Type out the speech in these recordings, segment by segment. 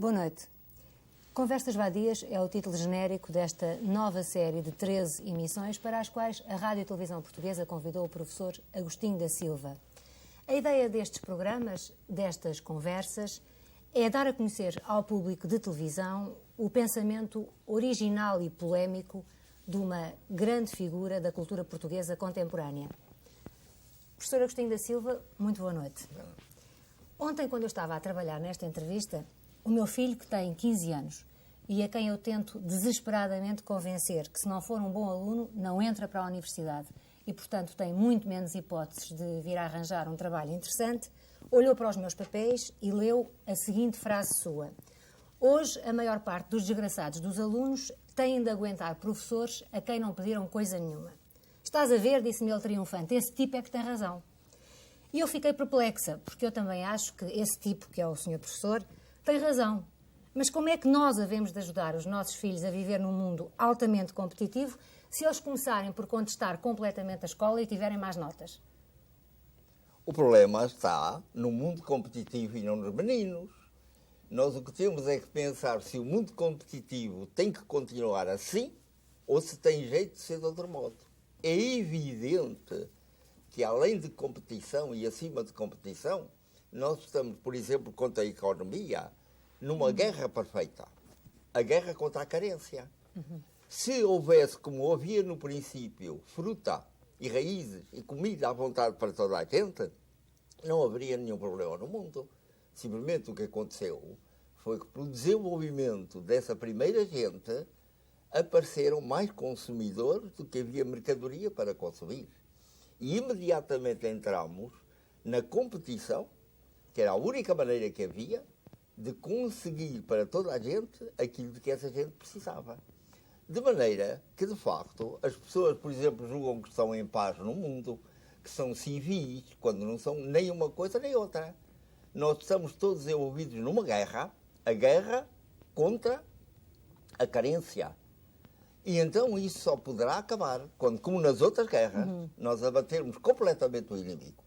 Boa noite. Conversas Vadias é o título genérico desta nova série de 13 emissões para as quais a Rádio e Televisão Portuguesa convidou o professor Agostinho da Silva. A ideia destes programas, destas conversas, é dar a conhecer ao público de televisão o pensamento original e polémico de uma grande figura da cultura portuguesa contemporânea. Professor Agostinho da Silva, muito boa noite. Ontem, quando eu estava a trabalhar nesta entrevista, o meu filho, que tem 15 anos, e a quem eu tento desesperadamente convencer que, se não for um bom aluno, não entra para a universidade e, portanto, tem muito menos hipóteses de vir a arranjar um trabalho interessante, olhou para os meus papéis e leu a seguinte frase sua: hoje, a maior parte dos desgraçados dos alunos têm de aguentar professores a quem não pediram coisa nenhuma. Estás a ver, disse-me ele triunfante, esse tipo é que tem razão. E eu fiquei perplexa, porque eu também acho que esse tipo, que é o senhor professor, tem razão. Mas como é que nós havemos de ajudar os nossos filhos a viver num mundo altamente competitivo se eles começarem por contestar completamente a escola e tiverem más notas? O problema está no mundo competitivo e não nos meninos. Nós o que temos é que pensar se o mundo competitivo tem que continuar assim ou se tem jeito de ser de outro modo. É evidente que, além de competição e acima de competição, nós estamos, por exemplo, contra a economia, numa guerra perfeita. A guerra contra a carência. Se houvesse, como havia no princípio, fruta e raízes e comida à vontade para toda a gente, não haveria nenhum problema no mundo. Simplesmente o que aconteceu foi que, pelo desenvolvimento dessa primeira gente, apareceram mais consumidores do que havia mercadoria para consumir. E imediatamente entramos na competição, que era a única maneira que havia de conseguir para toda a gente aquilo de que essa gente precisava. De maneira que, de facto, as pessoas, por exemplo, julgam que estão em paz no mundo, que são civis, quando não são nem uma coisa nem outra. Nós estamos todos envolvidos numa guerra, a guerra contra a carência. E então isso só poderá acabar quando, como nas outras guerras, nós abatermos completamente o inimigo.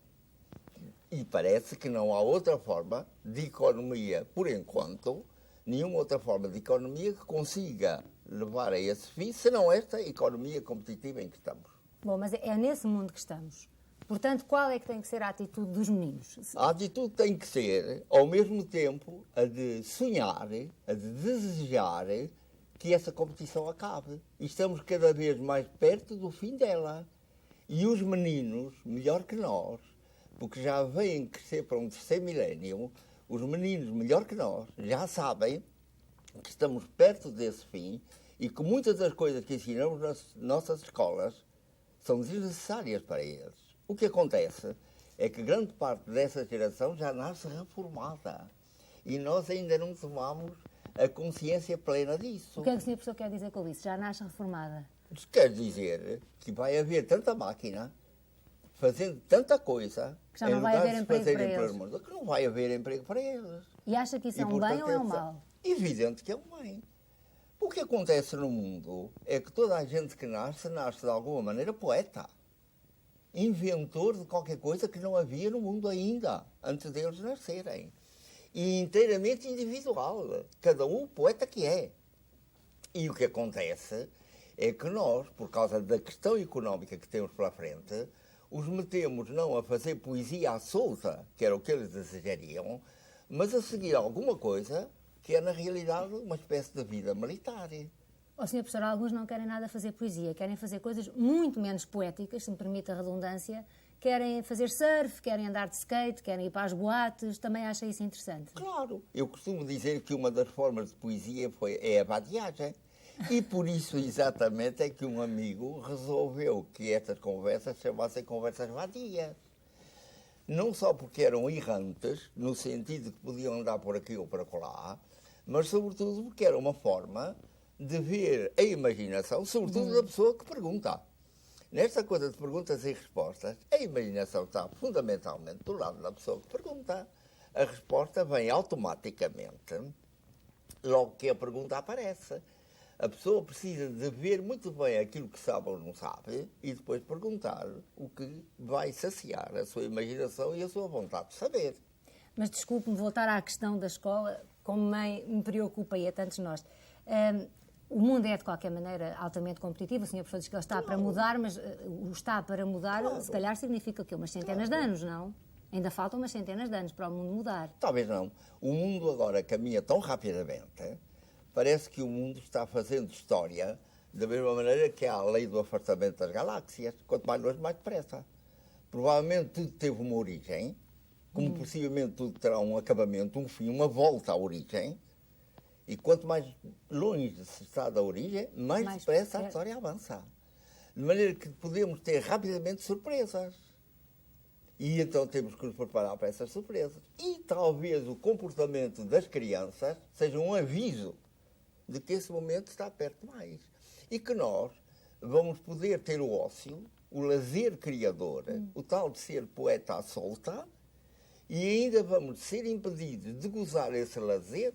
E parece que não há outra forma de economia, por enquanto, nenhuma outra forma de economia que consiga levar a esse fim, senão esta economia competitiva em que estamos. Bom, mas é nesse mundo que estamos. Portanto, qual é que tem que ser a atitude dos meninos? A atitude tem que ser, ao mesmo tempo, a de sonhar, a de desejar que essa competição acabe. E estamos cada vez mais perto do fim dela. E os meninos, melhor que nós, porque já vêm crescer para um terceiro milénio, os meninos, melhor que nós, já sabem que estamos perto desse fim e que muitas das coisas que ensinamos nas nossas escolas são desnecessárias para eles. O que acontece é que grande parte dessa geração já nasce reformada e nós ainda não tomamos a consciência plena disso. O que é que o senhor professor quer dizer com isso? Já nasce reformada? Isso quer dizer que vai haver tanta máquina fazendo tanta coisa que já não vai haver emprego para eles. Que não vai haver emprego para eles. E acha que isso é um bem ou é um mal? Evidente que é um bem. O que acontece no mundo é que toda a gente que nasce de alguma maneira poeta. Inventor de qualquer coisa que não havia no mundo ainda, antes deles nascerem. E inteiramente individual. Cada um poeta que é. E o que acontece é que nós, por causa da questão económica que temos pela frente, os metemos não a fazer poesia à solta, que era o que eles desejariam, mas a seguir alguma coisa que é, na realidade, uma espécie de vida militar. Ó, Sr. Professor, alguns não querem nada fazer poesia, querem fazer coisas muito menos poéticas, se me permite a redundância, querem fazer surf, querem andar de skate, querem ir para as boates, também acha isso interessante? Claro, eu costumo dizer que uma das formas de poesia é a vadiagem. E por isso, exatamente, é que um amigo resolveu que estas conversas chamassem conversas vadias. Não só porque eram errantes, no sentido de que podiam andar por aqui ou por acolá, mas sobretudo porque era uma forma de ver a imaginação, sobretudo da pessoa que pergunta. Nesta coisa de perguntas e respostas, a imaginação está fundamentalmente do lado da pessoa que pergunta. A resposta vem automaticamente logo que a pergunta aparece. A pessoa precisa de ver muito bem aquilo que sabe ou não sabe e depois perguntar o que vai saciar a sua imaginação e a sua vontade de saber. Mas desculpe-me voltar à questão da escola. como mãe, me preocupa e a tantos nós. O mundo é, de qualquer maneira, altamente competitivo. O senhor professor diz que ele está para mudar, mas o está para mudar, se calhar, significa o quê? Umas centenas de anos, não? Ainda faltam umas centenas de anos para o mundo mudar. Talvez não. O mundo agora caminha tão rapidamente, parece que o mundo está fazendo história da mesma maneira que há a lei do afastamento das galáxias. Quanto mais longe, mais depressa. Provavelmente tudo teve uma origem, como possivelmente tudo terá um acabamento, um fim, uma volta à origem. E quanto mais longe se está da origem, mais depressa a história avança. De maneira que podemos ter rapidamente surpresas. E então temos que nos preparar para essas surpresas. E talvez o comportamento das crianças seja um aviso de que esse momento está perto mais. E que nós vamos poder ter o ócio, o lazer criador, o tal de ser poeta à solta, e ainda vamos ser impedidos de gozar esse lazer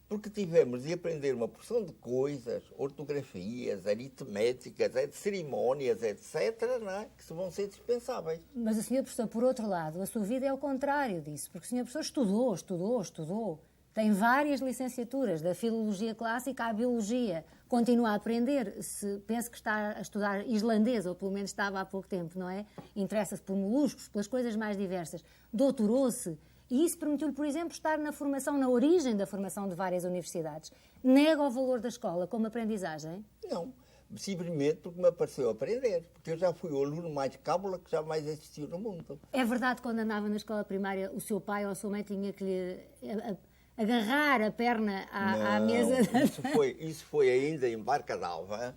porque tivemos de aprender uma porção de coisas, ortografias, aritméticas, cerimónias, etc., não é? Que vão ser dispensáveis. Mas o senhor professor, por outro lado, a sua vida é o contrário disso, porque o senhor professor estudou. Tem várias licenciaturas, da filologia clássica à biologia. Continua a aprender. Se pensa que está a estudar islandês, ou pelo menos estava há pouco tempo, não é? Interessa-se por moluscos, pelas coisas mais diversas. Doutorou-se. E isso permitiu-lhe, por exemplo, estar na formação, na origem da formação de várias universidades. Nega o valor da escola como aprendizagem? Não. Simplesmente porque me apareceu aprender. Porque eu já fui o aluno mais cábula que jamais existiu no mundo. É verdade que quando andava na escola primária, o seu pai ou a sua mãe tinha que lhe agarrar a perna à mesa? Isso foi ainda em Barca d'Alva,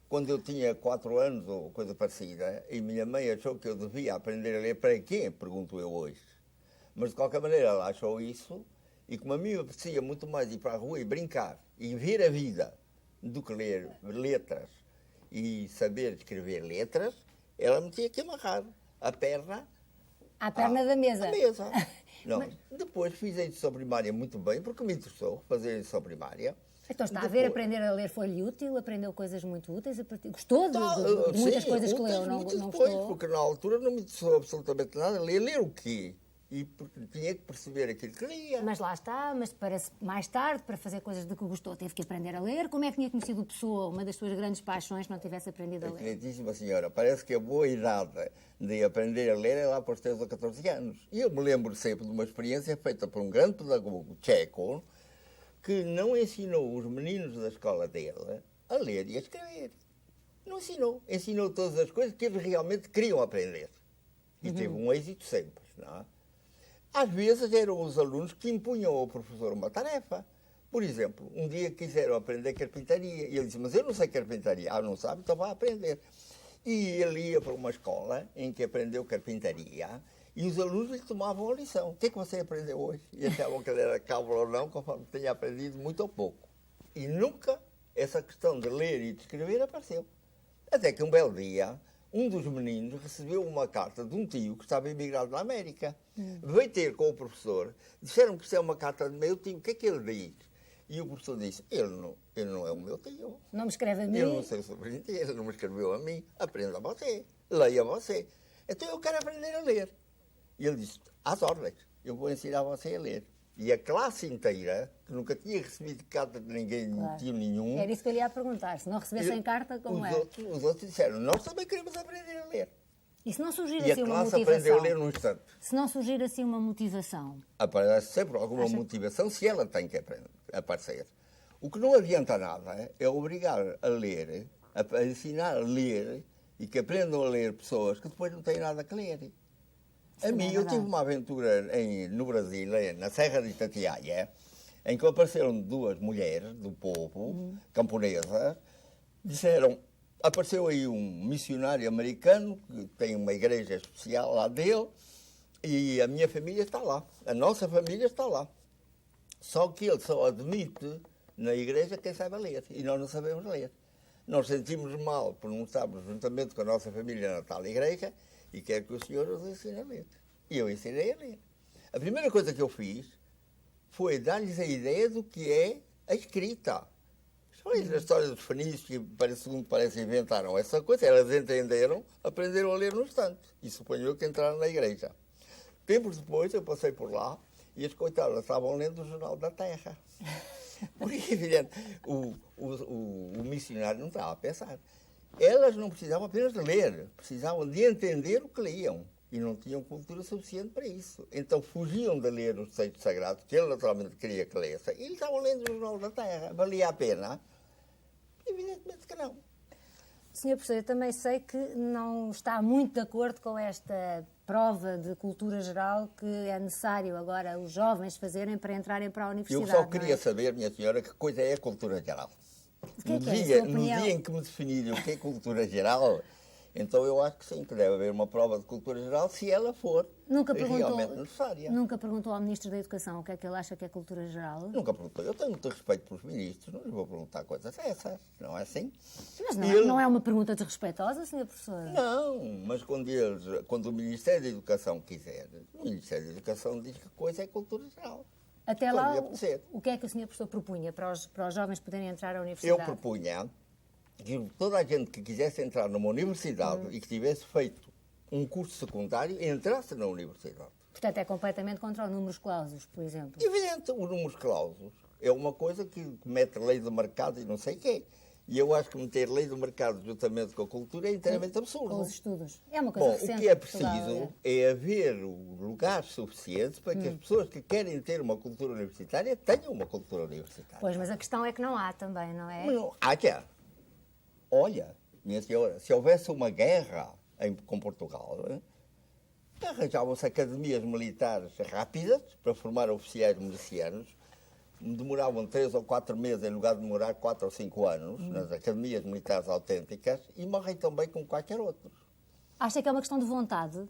quando eu tinha 4 anos ou coisa parecida, e minha mãe achou que eu devia aprender a ler para quê? Pergunto eu hoje. Mas, de qualquer maneira, ela achou isso, e como a mim me apetecia muito mais ir para a rua e brincar e ver a vida do que ler letras e saber escrever letras, ela me tinha que amarrar a perna à perna da mesa. À mesa. Não. Mas depois fiz a edição primária muito bem, porque me interessou fazer a edição primária. Então está a ver, aprender a ler foi-lhe útil, aprendeu coisas muito úteis, gostou de muitas coisas que leu, não gostou? Porque na altura não me interessou absolutamente nada ler o quê? E porque tinha que perceber aquilo que lia. Mas lá está, mas parece mais tarde, para fazer coisas de que gostou, teve que aprender a ler. Como é que tinha conhecido o Pessoa, uma das suas grandes paixões, não tivesse aprendido a ler? Excelentíssima senhora, parece que a boa idade de aprender a ler é lá para os 13 ou 14 anos. E eu me lembro sempre de uma experiência feita por um grande pedagogo tcheco que não ensinou os meninos da escola dele a ler e a escrever. Não ensinou. Ensinou todas as coisas que eles realmente queriam aprender. E teve um êxito sempre, não é? Às vezes eram os alunos que impunham ao professor uma tarefa. Por exemplo, um dia quiseram aprender carpintaria. E ele disse, mas eu não sei carpintaria. Ah, não sabe? Então vá aprender. E ele ia para uma escola em que aprendeu carpintaria e os alunos lhe tomavam a lição. O que é que você aprendeu hoje? E achavam que ele era cábula ou não, conforme tinha aprendido muito ou pouco. E nunca essa questão de ler e de escrever apareceu. Até que um belo dia, um dos meninos recebeu uma carta de um tio que estava emigrado na América. Veio ter com o professor, disseram que isto é uma carta de meu tio, o que é que ele diz? E o professor disse, ele não é o meu tio. Não me escreve a mim? Eu não sei sobre ele, ele não me escreveu a mim. Aprenda você, leia você. Então eu quero aprender a ler. E ele disse, às ordens, eu vou ensinar você a ler. E a classe inteira, que nunca tinha recebido carta de ninguém, claro, tio nenhum... Era isso que eu lhe ia perguntar, se não recebessem carta, como é? Os outros disseram, nós também queremos aprender a ler. E se não surgir E assim a uma classe motivação? aprendeu a ler num instante. Se não surgir assim uma motivação? Aparece sempre alguma motivação, se ela tem que aparecer. O que não adianta nada é obrigar a ler, a ensinar a ler, e que aprendam a ler pessoas que depois não têm nada a ler. A mim, eu tive uma aventura no Brasil, na Serra de Itatiaia, em que apareceram 2 mulheres do povo, camponesas, disseram, apareceu aí um missionário americano, que tem uma igreja especial lá dele, e a minha família está lá, a nossa família está lá. Só que ele só admite na igreja quem sabe ler, e nós não sabemos ler. Nós sentimos mal por não estarmos juntamente com a nossa família na tal igreja, e quer que o senhor nos ensine a ler. E eu ensinei a ler. A primeira coisa que eu fiz foi dar-lhes a ideia do que é a escrita. A história dos fenícios, que segundo parece inventaram essa coisa, elas entenderam, aprenderam a ler no instante. E suponho eu que entraram na igreja. Tempos depois eu passei por lá E as coitadas estavam lendo o Jornal da Terra. Porque, evidente, o missionário não estava a pensar. Elas não precisavam apenas de ler, precisavam de entender o que liam. E não tinham cultura suficiente para isso. Então fugiam de ler os textos sagrados, que ele naturalmente queria que lesse, e eles estavam lendo o Jornal da Terra. Valia a pena? Evidentemente que não. Sr. Professor, eu também sei que não está muito de acordo com esta prova de cultura geral que é necessário agora os jovens fazerem para entrarem para a universidade. Eu só queria saber, minha senhora, que coisa é a cultura geral. O que é No dia em que me definirem o que é cultura geral, então eu acho que sim, que deve haver uma prova de cultura geral se ela for realmente necessária. Nunca perguntou ao Ministro da Educação o que é que ele acha que é cultura geral? Nunca perguntou. Eu tenho muito respeito pelos ministros, não lhes vou perguntar coisas dessas, não é assim? Mas não é uma pergunta desrespeitosa, Sr. Professor? Não, mas quando o Ministério da Educação quiser, o Ministério da Educação diz que coisa é cultura geral. Até lá, o que é que o Sr. Professor propunha para os jovens poderem entrar à universidade? Eu propunha que toda a gente que quisesse entrar numa universidade e que tivesse feito um curso secundário entrasse na universidade. Portanto, é completamente contra o números clausus, por exemplo. Evidente, o números clausus é uma coisa que mete lei de mercado e não sei o quê. E eu acho que meter lei do mercado juntamente com a cultura é inteiramente absurdo. Com os estudos. É uma coisa recente. O que é preciso é haver lugares suficientes para que as pessoas que querem ter uma cultura universitária tenham uma cultura universitária. Pois, mas a questão é que não há também, não é? Não, há que há. Olha, minha senhora, se houvesse uma guerra com Portugal, arranjavam-se academias militares rápidas para formar oficiais milicianos. Demoravam 3 ou 4 meses em lugar de demorar 4 ou 5 anos nas academias militares autênticas e morrem também como qualquer outro. Acha que é uma questão de vontade?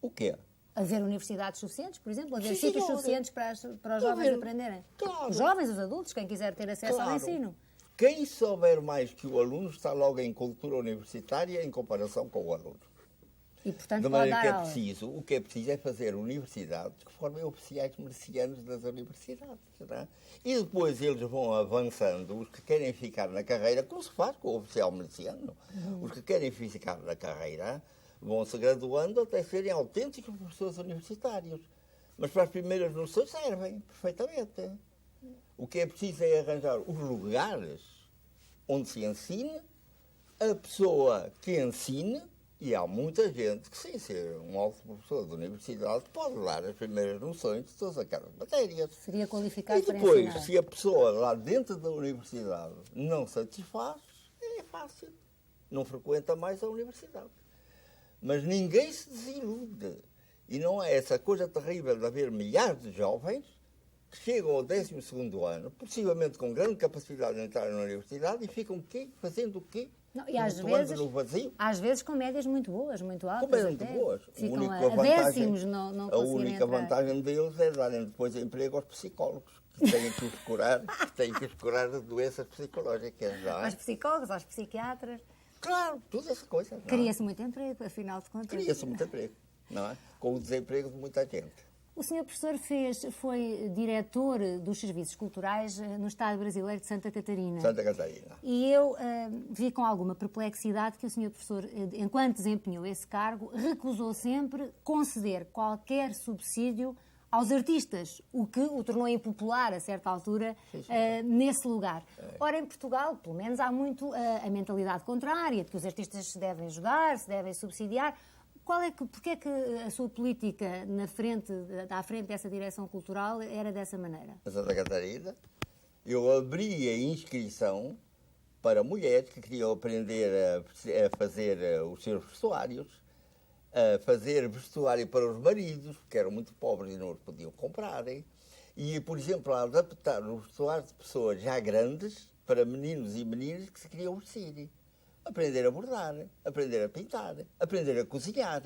O quê? Haver universidades suficientes, por exemplo? Haver sítios suficientes para os jovens aprenderem? Claro. Os jovens, os adultos, quem quiser ter acesso ao ensino. Quem souber mais que o aluno está logo em cultura universitária em comparação com o aluno. E, portanto, de maneira que o que é preciso é fazer universidades que formem oficiais milicianos das universidades. Não é? E depois eles vão avançando, os que querem ficar na carreira, como se faz com o oficial miliciano. Os que querem ficar na carreira vão se graduando até serem autênticos professores universitários. Mas para as primeiras noções servem perfeitamente. O que é preciso é arranjar os lugares onde se ensine, a pessoa que ensine. E há muita gente que, sem ser um alto professor de universidade, pode dar as primeiras noções de todas aquelas matérias. Seria qualificado para ensinar. E depois, se a pessoa lá dentro da universidade não satisfaz, é fácil. Não frequenta mais a universidade. Mas ninguém se desilude. E não é essa coisa terrível de haver milhares de jovens que chegam ao 12º ano, possivelmente com grande capacidade de entrar na universidade, e ficam o quê? Fazendo o quê? Não, e às vezes com médias muito boas, muito altas. Com médias muito boas. Ficam a décimos não a única vantagem deles é darem depois emprego aos psicólogos, que têm que os curar de doenças psicológicas. Não é? Aos psicólogos, aos psiquiatras. Claro, todas essas coisas. Cria-se muito emprego, afinal de contas. Cria-se muito emprego, não é? Com o desemprego de muita gente. O Sr. Professor foi diretor dos serviços culturais no Estado brasileiro de Santa Catarina. Santa Catarina. E eu vi com alguma perplexidade que o Sr. Professor, enquanto desempenhou esse cargo, recusou sempre conceder qualquer subsídio aos artistas, o que o tornou impopular a certa altura nesse lugar. Ora, em Portugal, pelo menos, há muito a mentalidade contrária, de que os artistas se devem ajudar, se devem subsidiar. Porquê é que a sua política à frente dessa direção cultural era dessa maneira? Na Santa Catarina, eu abri a inscrição para mulheres que queriam aprender a fazer os seus vestuários, a fazer vestuário para os maridos, que eram muito pobres e não os podiam comprar. E, por exemplo, a adaptar os vestuários de pessoas já grandes para meninos e meninas que se queriam vestir. Aprender a bordar, aprender a pintar, aprender a cozinhar.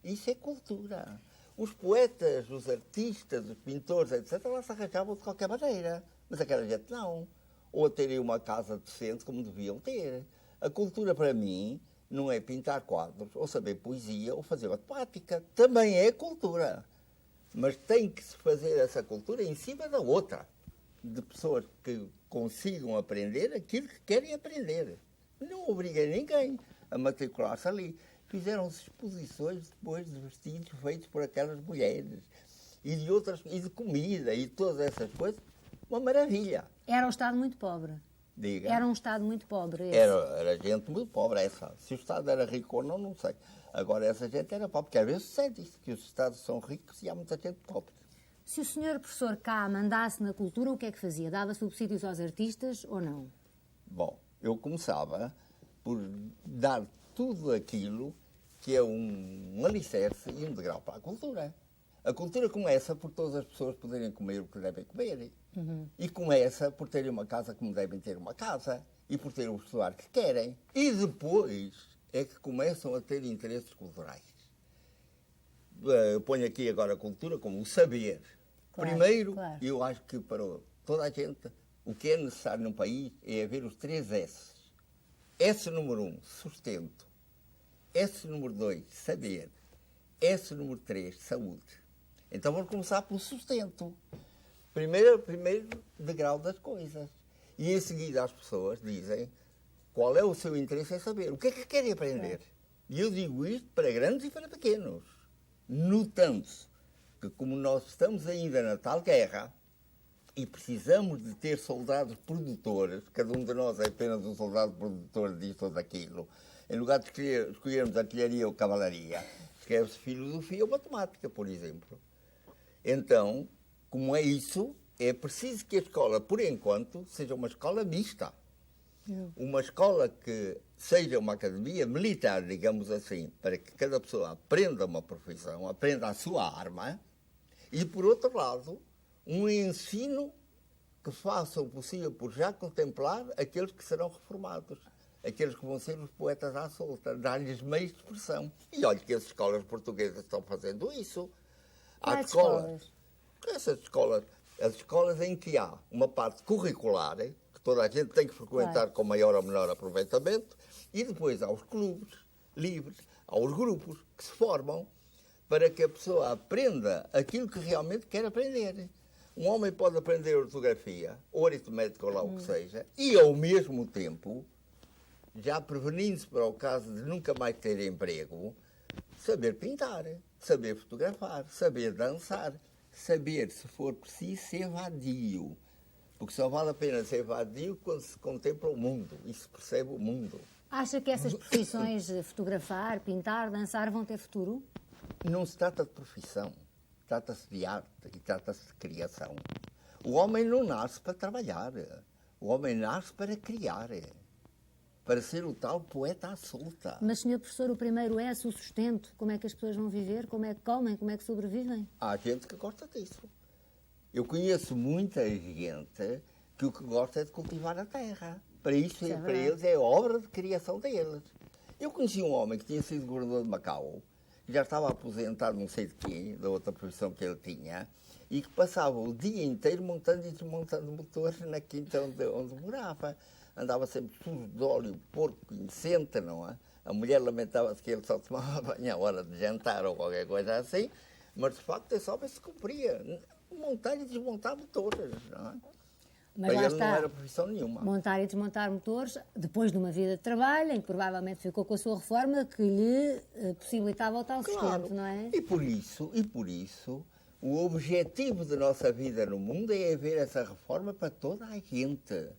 Isso é cultura. Os poetas, os artistas, os pintores, etc., lá se arranjavam de qualquer maneira. Mas aquela gente não. Ou a terem uma casa decente como deviam ter. A cultura, para mim, não é pintar quadros, ou saber poesia, ou fazer matemática. Também é cultura. Mas tem que se fazer essa cultura em cima da outra. De pessoas que consigam aprender aquilo que querem aprender. Não obriguei ninguém a matricular-se ali. Fizeram-se exposições depois de vestidos feitos por aquelas mulheres. e de outras, e de comida, e de todas essas coisas, uma maravilha. Era um Estado muito pobre. Diga. Era um Estado muito pobre. Esse. Era gente muito pobre, essa. Se o Estado era rico ou não, não sei. Agora, essa gente era pobre, porque às vezes sente isso, que os Estados são ricos e há muita gente pobre. Se o senhor professor cá mandasse na cultura, o que é que fazia? Dava subsídios aos artistas ou não? Bom, eu começava por dar tudo aquilo que é um alicerce e um degrau para a cultura. A cultura começa por todas as pessoas poderem comer o que devem comer. E começa por terem uma casa como devem ter uma casa. E por terem o vestuário que querem. E depois é que começam a ter interesses culturais. Eu ponho aqui agora a cultura como o saber. Claro, Primeiro, claro. eu acho que para toda a gente, o que é necessário num país é haver os 3 S. S número 1, sustento. S número 2, saber. S número 3, saúde. Então vamos começar pelo sustento. Primeiro degrau das coisas. E em seguida as pessoas dizem qual é o seu interesse em saber. O que é que querem aprender? E eu digo isto para grandes e para pequenos. Notando-se que como nós estamos ainda na tal guerra e precisamos de ter soldados produtores, cada um de nós é apenas um soldado produtor disto ou daquilo, em lugar de escolhermos artilharia ou cavalaria, escreve-se filosofia ou matemática, por exemplo. Então, como é isso, é preciso que a escola, por enquanto, seja uma escola mista. Uma escola que seja uma academia militar, digamos assim, para que cada pessoa aprenda uma profissão, aprenda a sua arma, e, por outro lado, um ensino que faça o possível por já contemplar aqueles que serão reformados, aqueles que vão ser os poetas à solta, dar-lhes meios de expressão. E olha que as escolas portuguesas estão fazendo isso. Há escolas. Essas escolas, as escolas em que há uma parte curricular, que toda a gente tem que frequentar com maior ou menor aproveitamento, e depois há os clubes livres, há os grupos que se formam para que a pessoa aprenda aquilo que realmente quer aprender. Um homem pode aprender ortografia, ou aritmética, ou lá o que seja, e ao mesmo tempo, já prevenindo-se para o caso de nunca mais ter emprego, saber pintar, saber fotografar, saber dançar, saber, se for preciso, ser vadio. Porque só vale a pena ser vadio quando se contempla o mundo e se percebe o mundo. Acha que essas profissões, fotografar, pintar, dançar, vão ter futuro? Não se trata de profissão, trata-se de arte e trata-se de criação. O homem não nasce para trabalhar, o homem nasce para criar, para ser o tal poeta à solta. Mas, senhor professor, o primeiro é o sustento. Como é que as pessoas vão viver? Como é que comem? Como é que sobrevivem? Há gente que gosta disso. Eu conheço muita gente que o que gosta é de cultivar a terra. Para isso, para eles, é obra de criação deles. Eu conheci um homem que tinha sido governador de Macau, que já estava aposentado, não sei de quê, da outra profissão que ele tinha, e que passava o dia inteiro montando e desmontando motores na quinta onde morava. Andava sempre sujo de óleo, porco, incêndio, não é? A mulher lamentava-se que ele só tomava banho à hora de jantar ou qualquer coisa assim, mas de facto esse homem se cumpria. Montar e desmontar motores, não é? Mas para lá ele está, não era profissão nenhuma. Montar e desmontar motores, depois de uma vida de trabalho, em que provavelmente ficou com a sua reforma, que lhe possibilitava o tal sustento, não é? E por isso, o objetivo da nossa vida no mundo é haver essa reforma para toda a gente.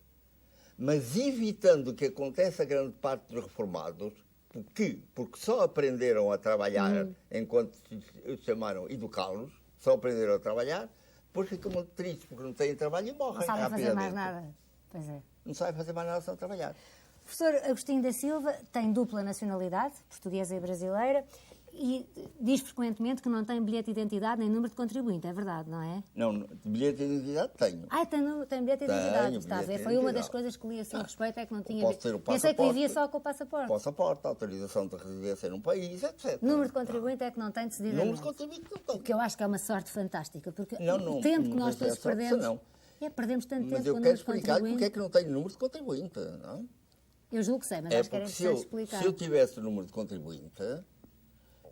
Mas evitando que aconteça a grande parte dos reformados, porque só aprenderam a trabalhar enquanto se chamaram educá-los, só aprenderam a trabalhar, depois ficam muito tristes porque não têm trabalho e morrem Não sabem rapidamente. fazer mais nada. Pois é. Não sabem fazer mais nada sem trabalhar. Professor Agostinho da Silva tem dupla nacionalidade, portuguesa e brasileira, e diz frequentemente que não tem bilhete de identidade nem número de contribuinte. É verdade, não é? Não, bilhete de identidade tenho. Tem bilhete de identidade, está a ver? Foi uma das identidade. coisas que li a seu respeito, é que não tinha... Posso ter o Pensei que vivia passaporte. só com o passaporte. Passaporte, autorização de residência num país, etc. Número de contribuinte é que não tem decididamente. Número de contribuinte não tenho. Que eu acho que é uma sorte fantástica, porque Não, o tempo que não nós sei se é todos sorte, perdemos... não. Perdemos tanto Mas tempo eu com o quero número de explicar porque é contribuinte. que não tenho número de contribuinte. Não? Eu julgo que sei, mas É acho que era porque interessante explicar. se eu tivesse o número de contribuinte,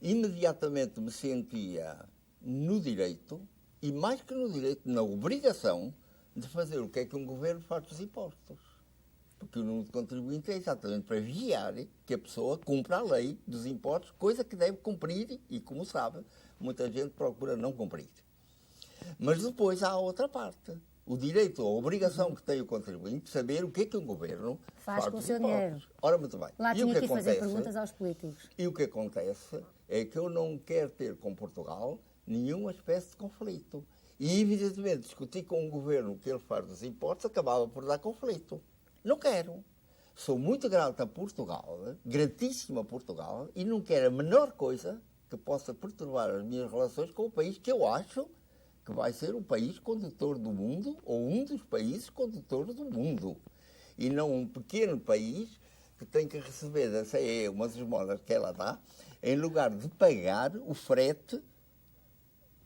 imediatamente me sentia no direito, e mais que no direito, na obrigação, de fazer o que é que um governo faz dos impostos. Porque o número de contribuinte é exatamente para vigiar que a pessoa cumpra a lei dos impostos, coisa que deve cumprir e, como sabe, muita gente procura não cumprir. Mas depois há a outra parte. O direito, a obrigação que tem o contribuinte de saber o que é que um governo faz com o seu dinheiro. Ora, muito bem. Lá E tinha o que que acontece, fazer perguntas aos políticos. E o que acontece é que eu não quero ter com Portugal nenhuma espécie de conflito. E, evidentemente, discutir com um governo que ele faz dos impostos acabava por dar conflito. Não quero. Sou muito grato a Portugal, gratíssimo a Portugal, e não quero a menor coisa que possa perturbar as minhas relações com o país que eu acho que vai ser o país condutor do mundo, ou um dos países condutores do mundo. E não um pequeno país que tem que receber da CE umas esmolas que ela dá, em lugar de pagar o frete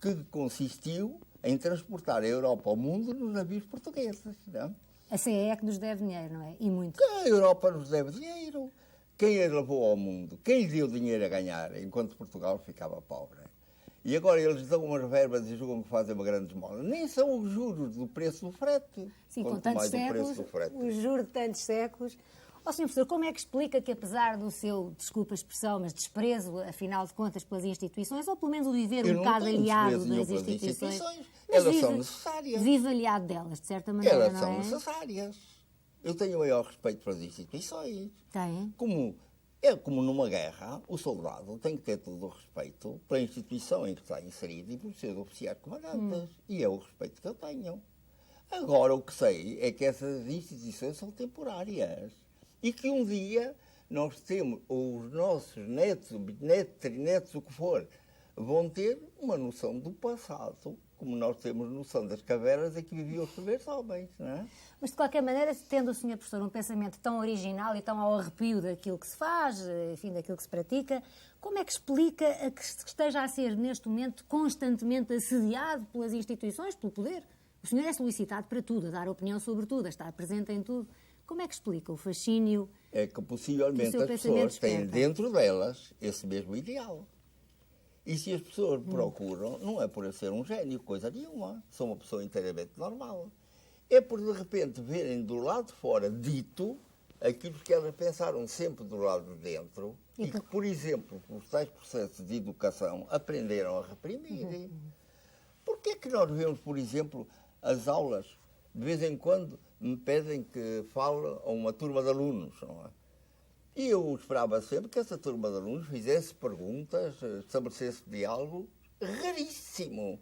que consistiu em transportar a Europa ao mundo nos navios portugueses. Não? A CE é que nos deve dinheiro, não é? E muito. Que a Europa nos deve dinheiro. Quem a levou ao mundo? Quem lhe deu dinheiro a ganhar enquanto Portugal ficava pobre? E agora eles dão umas verbas e julgam que fazem uma grande esmola. Nem são os juros do preço do frete. Sim, com tantos séculos, os juros de tantos séculos. Ó, Sr. Professor, como é que explica que, apesar do seu, desculpa a expressão, mas desprezo, afinal de contas, pelas instituições, ou pelo menos o viver um bocado aliado das instituições, elas são necessárias. Vive aliado delas, de certa maneira, elas não são é? necessárias. Eu tenho o maior respeito pelas instituições. Tem? Como numa guerra, o soldado tem que ter todo o respeito pela instituição em que está inserido e pelos seus oficiais comandantes. E é o respeito que eu tenho. Agora, o que sei é que essas instituições são temporárias. E que um dia nós temos, os nossos netos, bisnetos, trinetos, o que for, vão ter uma noção do passado, como nós temos noção das cavernas em que viviam os primeiros homens, não é? Mas, de qualquer maneira, tendo o Sr. Professor um pensamento tão original e tão ao arrepio daquilo que se faz, enfim, daquilo que se pratica, como é que explica a que esteja a ser, neste momento, constantemente assediado pelas instituições, pelo poder? O senhor é solicitado para tudo, a dar opinião sobre tudo, a estar presente em tudo. Como é que explica o fascínio? É que possivelmente as pessoas têm dentro delas esse mesmo ideal. E se as pessoas procuram, não é por eu ser um gênio, coisa nenhuma. Sou uma pessoa inteiramente normal. É por, de repente, verem do lado de fora dito aquilo que elas pensaram sempre do lado de dentro e que, por exemplo, os tais processos de educação aprenderam a reprimir. Porquê é que nós vemos, por exemplo, as aulas, de vez em quando, me pedem que fale a uma turma de alunos, não é? E eu esperava sempre que essa turma de alunos fizesse perguntas, estabelecesse diálogo raríssimo.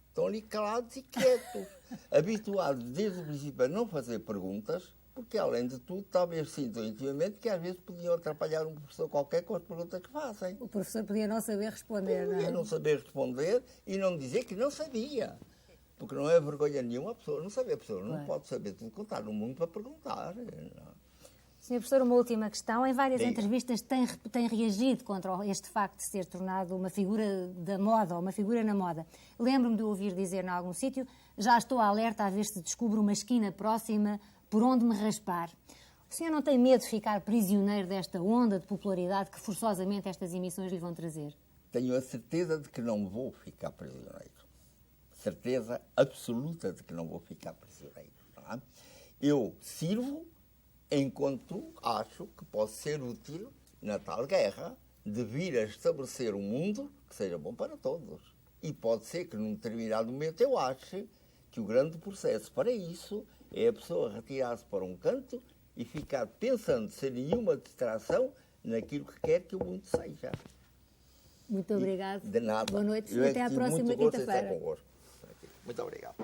Estão ali calados e quietos, habituados desde o princípio a não fazer perguntas, porque, além de tudo, talvez sintam intimamente que às vezes podiam atrapalhar um professor qualquer com as perguntas que fazem. O professor podia não saber responder, não é? Podia não saber responder e não dizer que não sabia. Porque não é vergonha nenhuma a pessoa não saber. A pessoa não pode saber tudo, contar no mundo para perguntar. Sr. Professor, uma última questão. Em várias entrevistas tem reagido contra este facto de ser tornado uma figura da moda, ou uma figura na moda. Lembro-me de ouvir dizer em algum sítio: já estou alerta a ver se descubro uma esquina próxima por onde me raspar. O senhor não tem medo de ficar prisioneiro desta onda de popularidade que forçosamente estas emissões lhe vão trazer? Tenho a certeza de que não vou ficar prisioneiro. Certeza absoluta de que não vou ficar prisioneiro. Não é? Eu sirvo enquanto acho que posso ser útil na tal guerra de vir a estabelecer um mundo que seja bom para todos. E pode ser que num determinado momento eu ache que o grande processo para isso é a pessoa retirar-se para um canto e ficar pensando sem nenhuma distração naquilo que quer que o mundo seja. Muito obrigado. De nada. Boa noite e até à próxima quinta-feira. Muito obrigado.